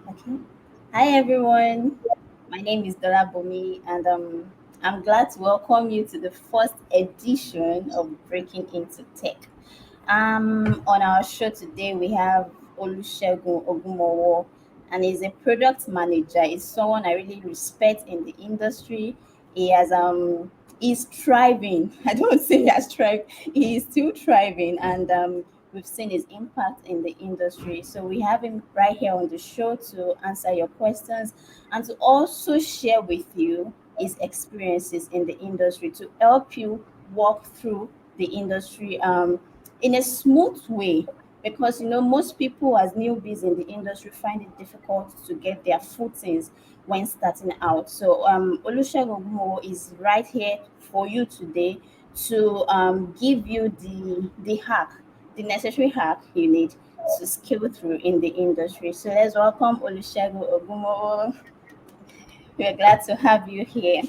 Okay. Hi everyone. My name is Dola Bomi, and I'm glad to welcome you to the first edition of Breaking into Tech. On our show today, we have Olusegun Ogunmowo, and he's a product manager. He's someone I really respect in the industry. He's thriving. I don't say he has thrived. He is still thriving, and we've seen his impact in the industry. So we have him right here on the show to answer your questions and to also share with you his experiences in the industry to help you walk through the industry in a smooth way, because most people as newbies in the industry find it difficult to get their footings when starting out. So Olusegun Ogunmowo is right here for you today to give you the necessary hack you need to scale through in the industry. So let's welcome Olusegun Ogunmowo. We're glad to have you here.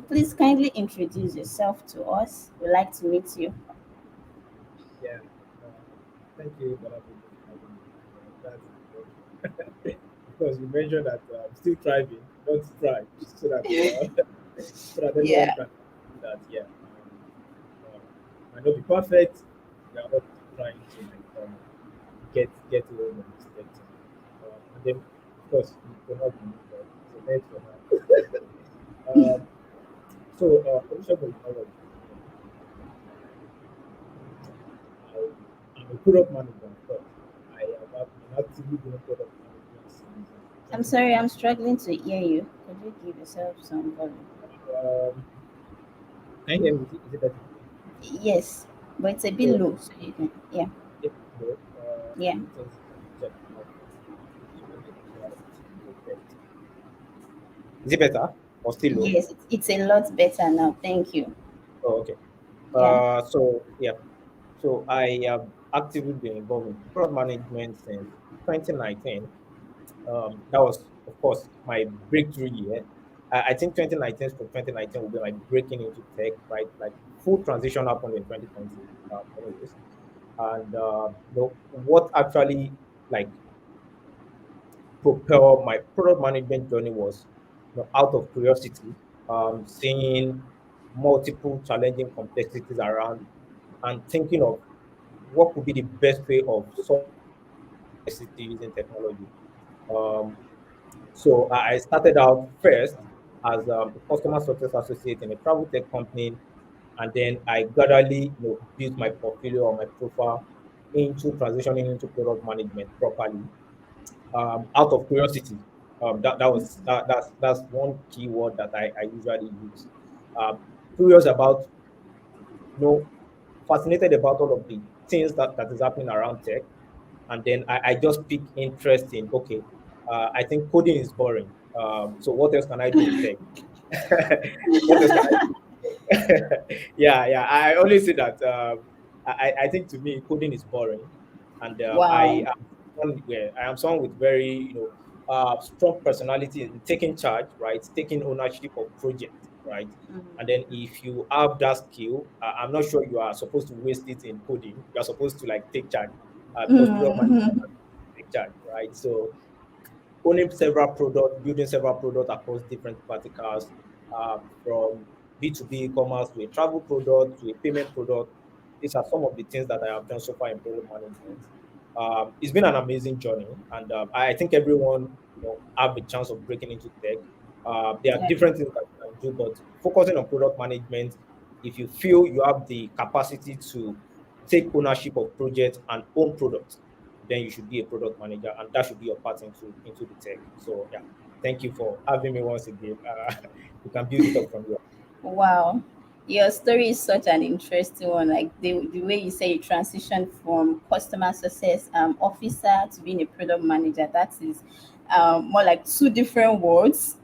Please kindly introduce yourself to us. We'd like to meet you. Yeah. Uh, Thank you, Bala, for having me. That's important. Because you mentioned that I'm still thriving, not thrive, so that so that everyone Yeah. can see that. Yeah. Might not be perfect. We are all trying to like get to where we're expecting. And then, of course, you cannot be it's a net for now. Olusegun Ogunmowo, I'm a product manager, of course. I'm actively doing product management since I'm sorry, 2019. I'm struggling to hear you. Could you give yourself some volume? Um, can you hear me? Is it better? Yes, but it's a bit So, low, so you can, yeah, if no, yeah. it is check my so let me try to get. Is it better or still low? Yes, it's a lot better now. Thank you. Oh, okay. Yeah. So yeah, so I have actively been involved in product management since 2019. That was, of course, my breakthrough year. I think 2019 to 2019 will be like breaking into tech, right? Like full transition happened in 2020, anyways. And what actually like propel my product management journey was, out of curiosity, seeing multiple challenging complexities around and thinking of what could be the best way of solving complexity using technology. Um, So I started out first as a customer success associate in a travel tech company, and then I gradually built my portfolio or my profile into transitioning into product management properly. Out of curiosity, that's one keyword that I usually use. Um, Curious about, you know fascinated about all of the things that is happening around tech, and then I just pick interest in, okay, I think coding is boring. So what else can I do in tech? What else can I do? Yeah. I always say that I think to me coding is boring, and Wow. I am someone with very strong personality in taking charge, right? Taking ownership of project, right? And then if you have that skill, I'm not sure you are supposed to waste it in coding. You are supposed to like take charge, because product management Mhm. take charge, right? So owning several products, building several products across different verticals, from B2B e-commerce to a travel product to a payment product. These are some of the things that I have done so far in product management. It's been an amazing journey, and I think everyone have a chance of breaking into tech. There are Yeah. different things that you can do, but focusing on product management, if you feel you have the capacity to take ownership of projects and own products, then you should be a product manager, and that should be your path into the tech. So yeah, thank you for having me once again. We can build it up from here. Wow. Your story is such an interesting one. Like the way you say you transitioned from customer success officer to being a product manager. That is more like two different words.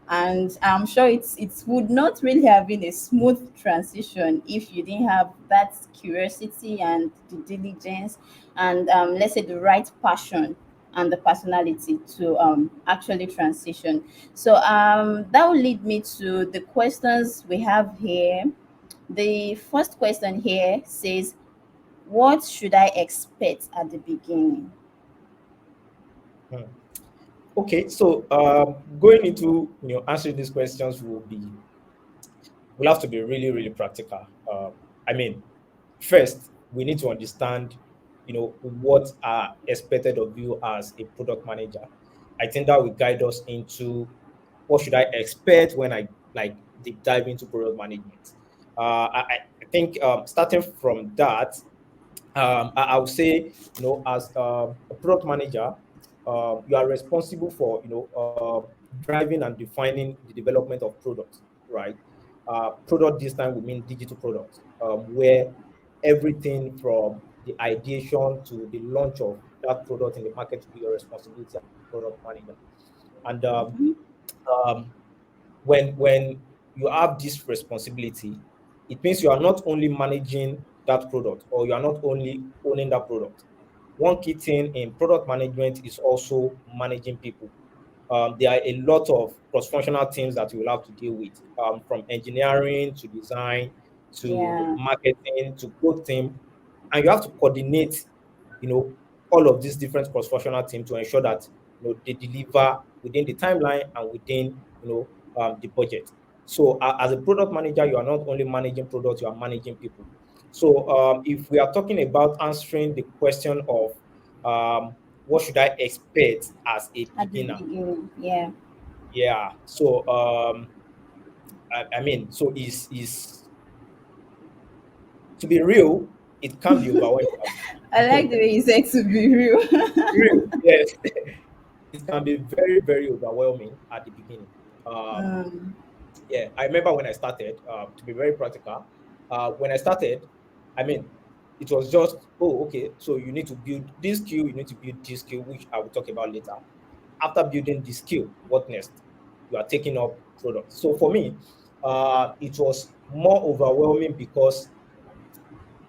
And I'm sure it would not really have been a smooth transition if you didn't have that curiosity and the diligence and let's say the right passion and the personality to actually transition. So that will lead me to the questions we have here. The first question here says, what should I expect at the beginning? Hmm. Okay, so going into answering these questions will have to be really really practical. I mean, first we need to understand what are expected of you as a product manager. I think that will guide us into what should I expect when I like deep dive into product management. I think starting from that, I would say, as a product manager, you are responsible for, driving and defining the development of products, right? Product this time we mean digital products, where everything from the ideation to the launch of that product in the market will be your responsibility as a product manager. And um, when you have this responsibility, it means you are not only managing that product or you are not only owning that product. One key thing in product management is also managing people. There are a lot of cross-functional teams that you will have to deal with, from engineering to design to Yeah. marketing to growth team, and you have to coordinate, you know, all of these different cross-functional teams to ensure that they deliver within the timeline and within the budget. So as a product manager, you are not only managing products, you are managing people. So if we are talking about answering the question of what should I expect as a At the beginner? beginning. Yeah. Yeah. So I mean, so is to be real, it can be overwhelming at I the like beginning. the way you said to be real. Real, yes. It can be very, very overwhelming at the beginning. Um, Mm, yeah, I remember when I started, to be very practical, when I started, I mean, it was just, oh, okay, so you need to build this skill, you need to build this skill, which I will talk about later. After building this skill, what next? You are taking up products. So for me, it was more overwhelming because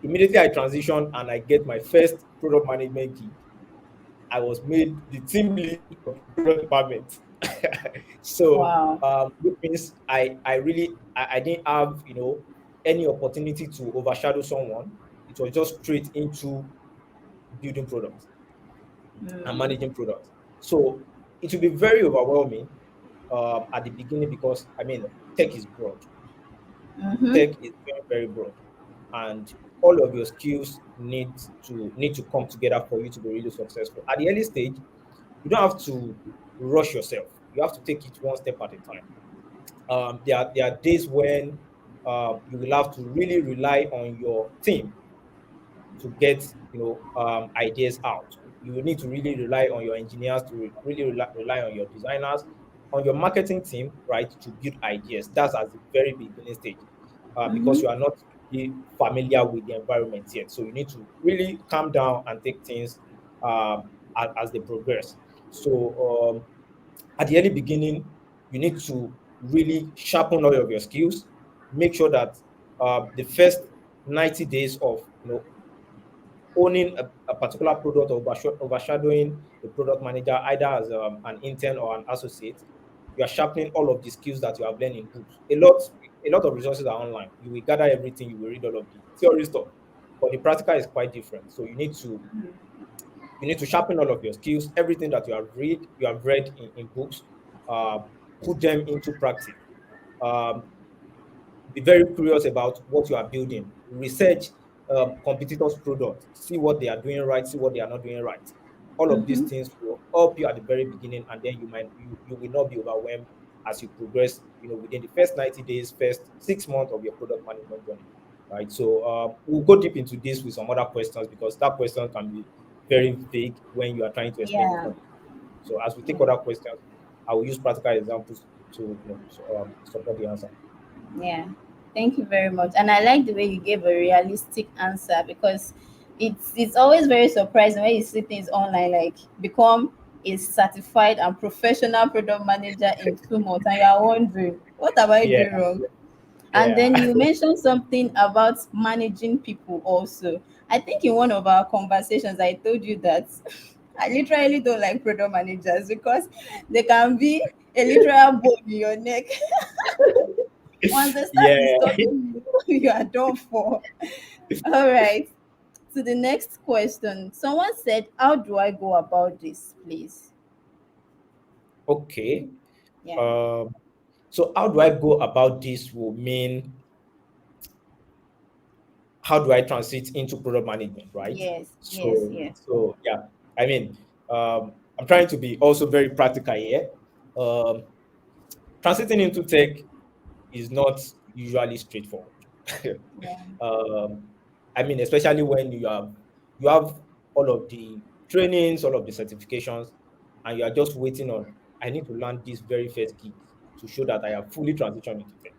immediately I transitioned and I get my first product management gig, I was made the team lead of the product department. So, wow. which means I didn't have any opportunity to overshadow someone. It was just straight into building products and Mm, managing products. So it will be very overwhelming at the beginning because I mean tech is broad. mm-hmm. Tech is very very broad, and all of your skills need to come together for you to be really successful. At the early stage, you don't have to rush yourself. You have to take it one step at a time. There are days when you will have to really rely on your team to get ideas out. You will need to really rely on your engineers to really rely on your designers, on your marketing team, right, to build ideas. That's at the very beginning stage, because Mm-hmm. you are not really familiar with the environment yet. So you need to really calm down and take things as they progress. So at the early beginning, you need to really sharpen all of your skills. Make sure that the first 90 days of owning a particular product or overshadowing a product manager, either as an intern or an associate, you are sharpening all of the skills that you have learned in books. A lot of resources are online. You will gather everything, you will read all of the theory stuff, but the practical is quite different. So you need to sharpen all of your skills, everything that you have read in books, uh, put them into practice. Um, be very curious about what you are building. Research competitors' products. See what they are doing right. See what they are not doing right. All of these Mm-hmm. things will help you at the very beginning, and then you will not be overwhelmed as you progress. Within the first 90 days, first 6 months of your product management journey. Right. So we'll go deep into this with some other questions because that question can be very vague when you are trying to explain it Yeah. from. So as we take Yeah. other questions, I will use practical examples to support the answer. Yeah. Thank you very much. And I like the way you gave a realistic answer because it's always very surprising when you see things online like become a certified and professional product manager in 2 months and you are wondering, what am I Yeah. doing wrong? And then Yeah. you mentioned something about managing people also. I think in one of our conversations, I told you that I literally don't like product managers because they can be a literal bone in your neck. Once they start Yeah. disturbing you, you are done for. All right. To the next question. Someone said, how do I go about this, please? Okay. Yeah. Um, so how do I go about this will mean how do I transit into product management, right? Yes. Yes. So Yes. so yeah, I mean, I'm trying to be also very practical here. Um, Transiting into tech is not usually straightforward. Yeah. um, I mean, especially when you have all of the trainings, all of the certifications, and you are just waiting on. I need to learn this very first gig to show that I have fully transitioned into tech.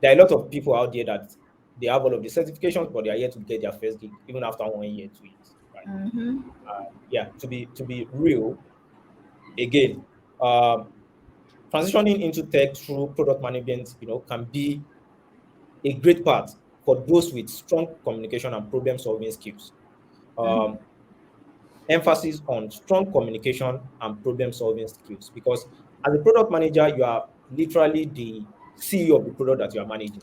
There are a lot of people out there that they have all of the certifications, but they are yet to get their first gig, even after 1 year, 2 years. Right? Mm-hmm. Yeah. To be real, again, um, transitioning into tech through product management, can be a great part for those with strong communication and problem solving skills. Mm-hmm. Um, Emphasis on strong communication and problem solving skills, because as a product manager, you are literally the CEO of the product that you are managing.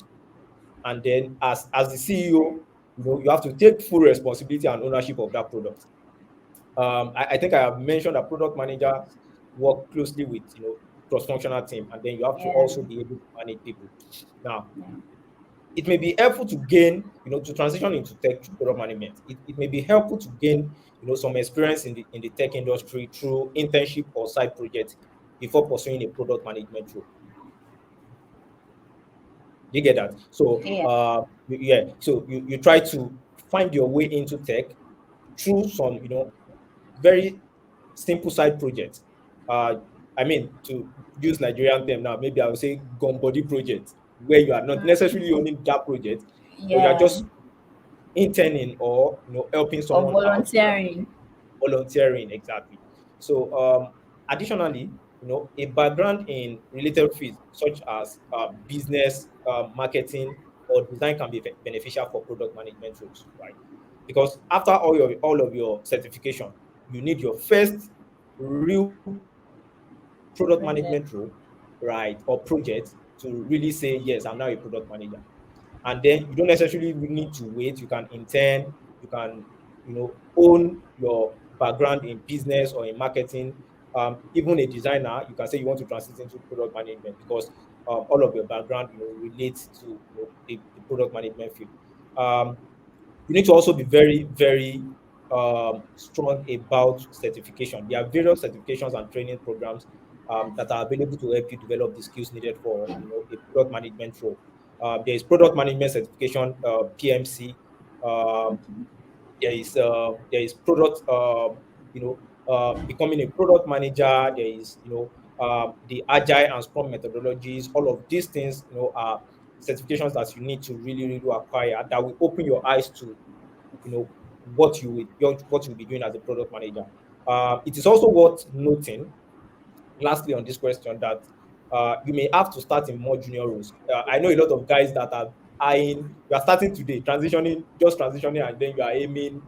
And then as the CEO, you have to take full responsibility and ownership of that product. I think I have mentioned that product managers work closely with cross-functional team, and then you have to Yeah. also be able to manage people. Now, Yeah. it may be helpful to gain, to transition into tech through product management. It may be helpful to gain, some experience in the tech industry through internship or side projects before pursuing a product management role. Do you get that? So, Yeah. yeah. So you try to find your way into tech through some, very simple side projects. Uh, I mean, to use Nigerian term now, maybe I would say gun body project, where you are not necessarily owning that project, but you are Yeah. just interning or helping Or someone out, volunteering. volunteering exactly. So additionally, a background in related fields such as business, marketing, or design can be beneficial for product management roles, right? Because after all of your certification, you need your first real product Project. management role, right, or project to really say yes, I'm now a product manager. And then you don't necessarily need to wait. You can intern, you can own your background in business or in marketing. Even a designer, you can say you want to transit into product management because all of your background relates to the product management field. um, you need to also be very, very strong about certification. There are various certifications and training programs that are available to help you develop the skills needed for a product management role. There is product management certification, PMC. Um, there is product, becoming a product manager. There is the agile and scrum methodologies. All of these things are certifications that you need to really, really acquire, that will open your eyes to what you'll be doing as a product manager. It is also worth noting, lastly, on this question, that you may have to start in more junior roles. I know a lot of guys that are eyeing, you are starting today, transitioning, and then you are aiming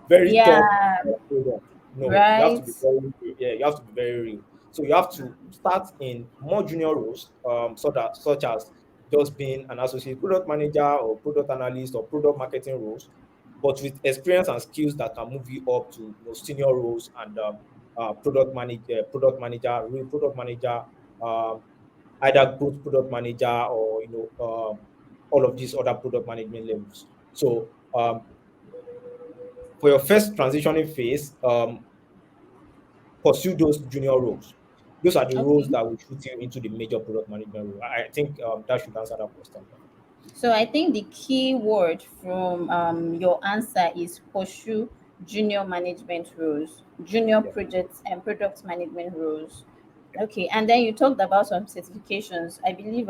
very top Yeah. product. No, you have to Right. be very real. Yeah, you have to be very real. So you have to start in more junior roles, such as just being an associate product manager or product analyst or product marketing roles, but with experience and skills that can move you up to senior roles and real product manager, um, either growth product manager or all of these other product management levels. So for your first transitioning phase, pursue those junior roles. Those are the roles Okay. that will shoot you into the major product management role. I think that should answer that question. So I think the key word from your answer is pursue junior management roles, junior Yeah, projects and product management roles. yeah, Okay, and then you talked about some certifications. I believe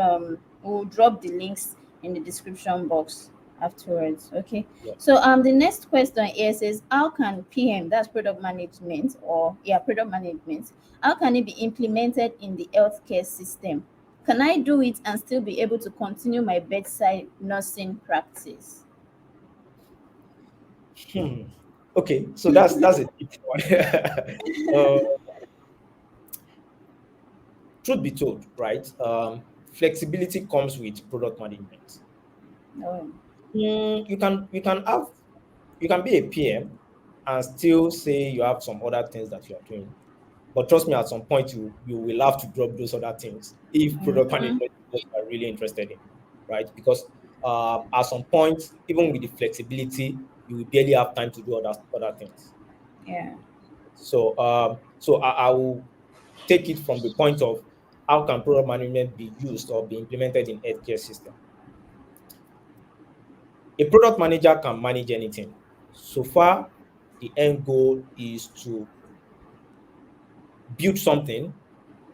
we'll drop the links in the description box afterwards. Okay. yeah. So the next question here says, how can PM, that's product management, or yeah, product management, how can it be implemented in the healthcare system? Can I do it and still be able to continue my bedside nursing practice? Hmm. Okay, so that's a deep one. uh, Truth be told, right? Flexibility comes with product management. No. You can be a PM and still say you have some other things that you are doing. But trust me, at some point you will have to drop those other things if product Mm-hmm. management is what you are really interested in, right? Because at some point, even with the flexibility, you will barely have time to do other things. Yeah. So I will take it from the point of how can product management be used or be implemented in healthcare system. A product manager can manage anything. So far, the end goal is to build something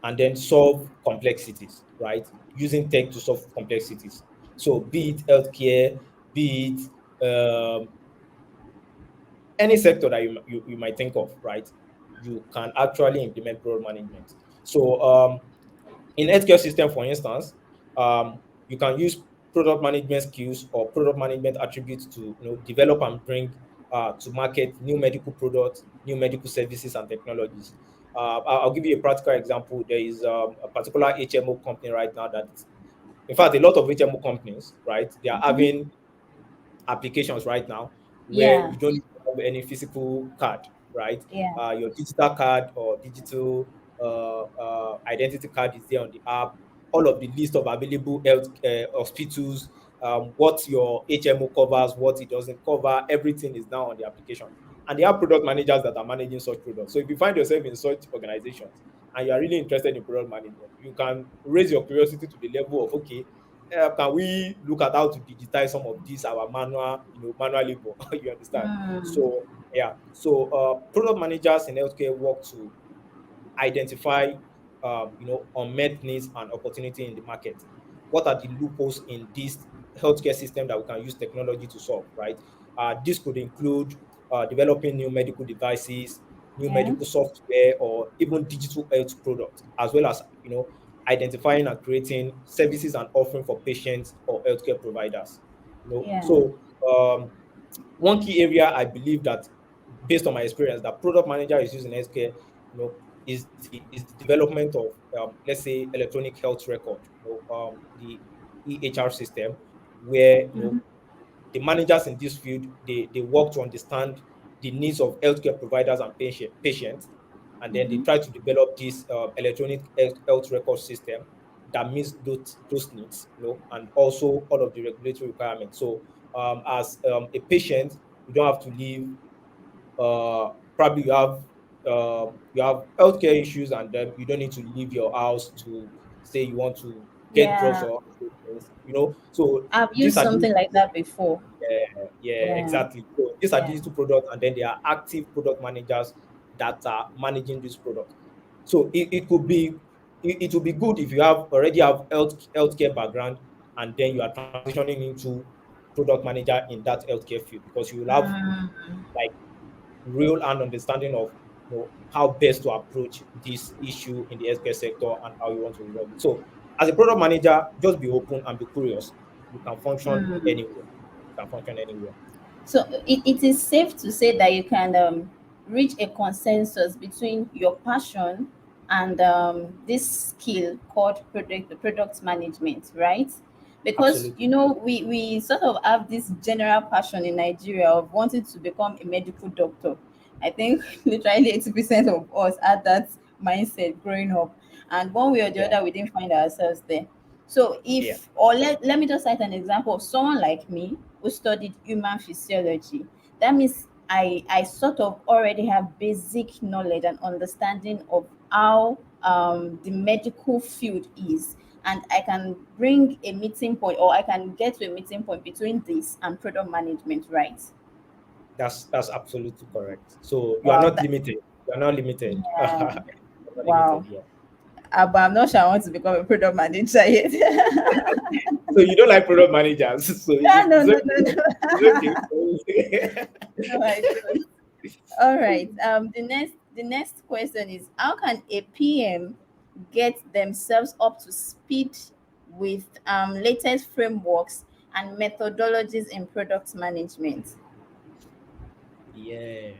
and then solve complexities, right? Using tech to solve complexities. So be it healthcare, be it any sector that you might think of, right? You can actually implement product management. So in healthcare system, for instance, you can use product management skills or product management attributes to develop and bring to market new medical products, new medical services and technologies. I'll give you a practical example. There is a particular HMO company right now that, in fact, a lot of HMO companies, right, they are Mm-hmm. having applications right now where Yeah. you don't need to have any physical card, right? Yeah. Your digital card or digital identity card is there on the app. All of the list of available health hospitals, what your HMO covers, what it doesn't cover, everything is now on the application. And they have product managers that are managing such products. So if you find yourself in such organizations and you are really interested in product management, you can raise your curiosity to the level of, okay, can we look at how to digitize some of these our manual labor? You understand? Mm. So yeah, so product managers in healthcare work to identify unmet needs and opportunity in the market. What are the loopholes in this healthcare system that we can use technology to solve, right? This could include developing new medical devices, new Yeah. medical software, or even digital health products, as well as identifying and creating services and offering for patients or healthcare providers. Yeah. So one key area I believe that, based on my experience, that product manager is using healthcare, is the development of let's say electronic health record, the EHR system, where Mm-hmm. the managers in this field they work to understand the needs of healthcare providers and patients, and then they Mm-hmm. try to develop this electronic health record system that meets those needs, and also all of the regulatory requirements. So as a patient, you don't have to leave. Probably you have healthcare issues, and then you don't need to leave your house to say you want to get drugs Yeah. or other things. So I've these used are something like that before. yeah, yeah, Yeah. exactly. So these are Yeah. digital products, and then there are active product managers that are managing this product. So it could be it would be good if you already have healthcare background, and then you are transitioning into product manager in that healthcare field, because you will have Mm. like real and understanding of how best to approach this issue in the healthcare sector and how you want to resolve it. So as a product manager, just be open and be curious. You can function Mm. anywhere. You can function anywhere. So it is safe to say that you can reach a consensus between your passion and this skill called product management, right? Because Absolutely. we sort of have this general passion in Nigeria of wanting to become a medical doctor. I think literally 80% of us had that mindset growing up, and one way or the Yeah. other, we didn't find ourselves there. So Yeah. if or let me just cite an example of someone like me who studied human physiology. That means I sort of already have basic knowledge and understanding of how the medical field is, and I can bring a meeting point, or I can get to a meeting point between this and product management, right? That's absolutely correct. So you are Wow, not limited. You are not limited. You're yeah, not limited. wow. Yeah. But I'm not sure I want to become a product manager yet. So you don't like product managers. So No, no, it's no, okay. no, no. It's okay. No, I don't. All right. The next question is, how can a PM get themselves up to speed with latest frameworks and methodologies in product management? Yeah,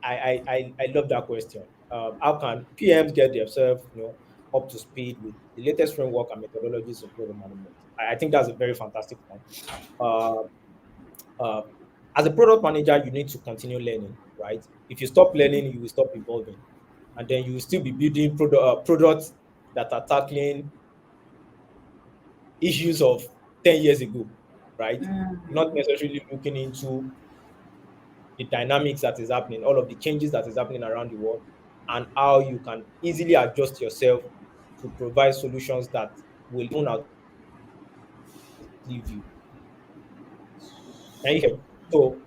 I love that question. How can PMs get themselves, up to speed with the latest framework and methodologies in product management? I think that's a very fantastic one. Uh, uh, as a product manager, you need to continue learning, right? If you stop learning, you will stop evolving. and then you will still be building products that are tackling issues of 10 years ago, right? Not Mm. necessarily looking into the dynamics that is happening, all of the changes that is happening around the world, and how you can easily adjust yourself to provide solutions that will even outlive you. Can you hear me? So,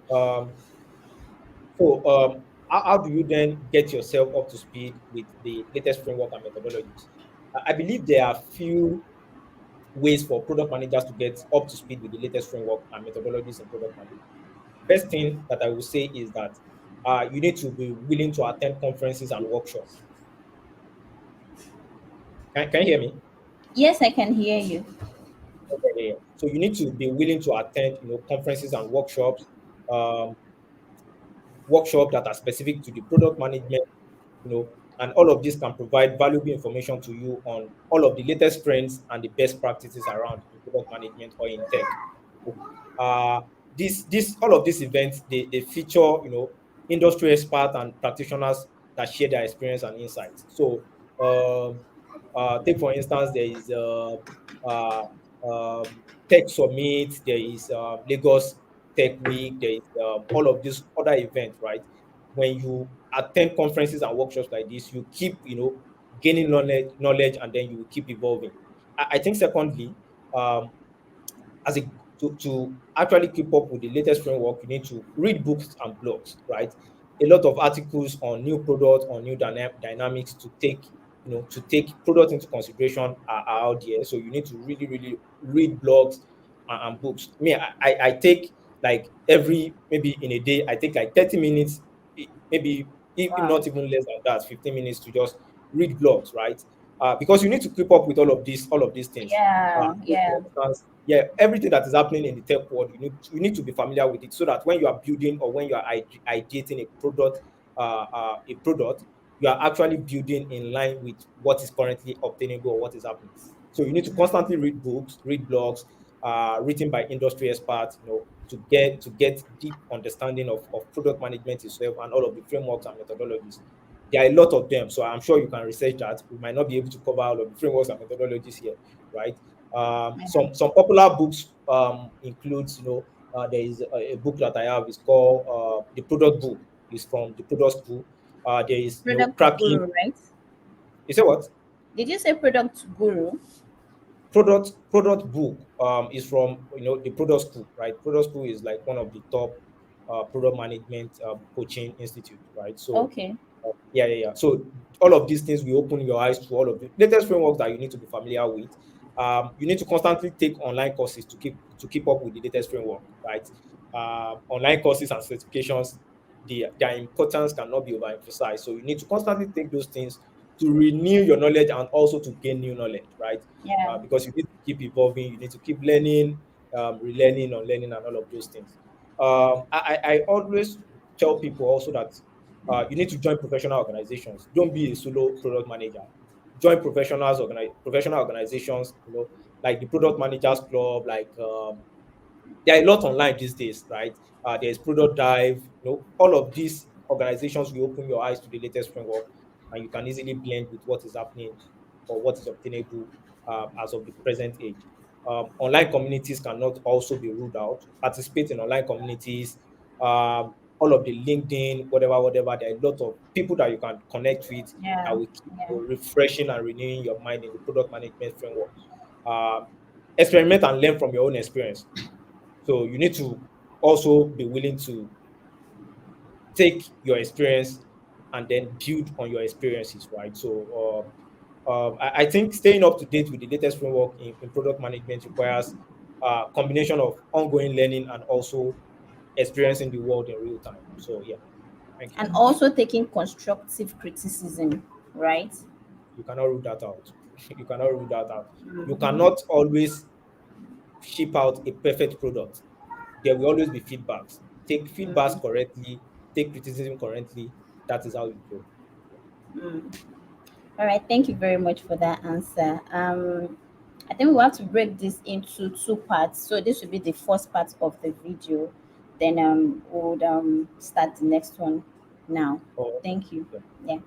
how do you then get yourself up to speed with the latest framework and methodologies? I believe there are few ways for product managers to get up to speed with the latest framework and methodologies in product management. First thing that I will say is that you need to be willing to attend conferences and workshops. Can you hear me? Yes, I can hear you. Okay, yeah, yeah. So you need to be willing to attend, conferences and um, workshop that are specific to the product management, you know, and all of this can provide valuable information to you on all of the latest trends and the best practices around in product management or in tech. Uh, this all of these events they feature industry experts and practitioners that share their experience and insights. So um, take for instance, there is uh, Tech Summit, there is Lagos Tech Week, there is all of these other events, right? When you attend conferences and workshops like this, you keep gaining knowledge, and then you will keep evolving. I think secondly, um, as a to actually keep up with the latest framework, you need to read books and blogs, right? A lot of articles on new products, on new dynamics to take product into consideration are out there. So you need to really, really read blogs and books. Me, I take like every maybe in a day, I take like 30 minutes, maybe if Wow. not even less than that, 15 minutes to just read blogs, right? Because you need to keep up with all of these things. Yeah, Take yeah, for instance, yeah, everything that is happening in the tech world, you need to be familiar with it, so that when you are building or when you are ideating a product, you are actually building in line with what is currently obtainable or what is happening. So you need to constantly read books, read blogs, written by industry experts, to get deep understanding of product management itself and all of the frameworks and methodologies. There are a lot of them, so I'm sure you can research that. We might not be able to cover all of the frameworks and methodologies here, right? yeah. Some popular books includes, there is a book that I have. It's called the Product Book. It's from the Product School. There is, Product cracking. guru, right? You say what? Did you say product guru? Product book is from the Product School, right? Product School is like one of the top product management coaching institute, right? So Okay. yeah, yeah, yeah. So all of these things will open your eyes to all of the latest frameworks that you need to be familiar with. You need to constantly take online courses to keep up with the latest framework, right? Online courses and certifications, their importance cannot be overemphasized. So you need to constantly take those things to renew your knowledge and also to gain new knowledge, right? Yeah. Because you need to keep evolving, you need to keep learning, relearning, unlearning, and all of those things. I always tell people also that you need to join professional organizations. Don't be a solo product manager. Join professional organizations, like the Product Managers Club, like there are a lot online these days, right? There's Product Dive, all of these organizations will open your eyes to the latest framework, and you can easily blend with what is happening or what is obtainable as of the present age. Online communities cannot also be ruled out. Participate in online communities, all of the LinkedIn, whatever, whatever. There are a lot of people that you can connect with that Yeah. will keep Yeah. refreshing and renewing your mind in the product management framework. Um, Experiment and learn from your own experience. So you need to also be willing to take your experience and then build on your experiences, right? So I think staying up to date with the latest framework in product management requires a combination of ongoing learning and also experiencing the world in real time. So yeah, thank you. And also taking constructive criticism, right? You cannot rule that out. You cannot rule that out. You Mm-hmm. cannot always ship out a perfect product. There will always be feedbacks. Take feedbacks Mm, correctly, take criticism correctly. That is how you grow. mm. All right. Thank you very much for that answer. I think we have to break this into two parts. So this will be the first part of the video. Then we'll start the next one now. Oh, Thank you. yeah. Yeah.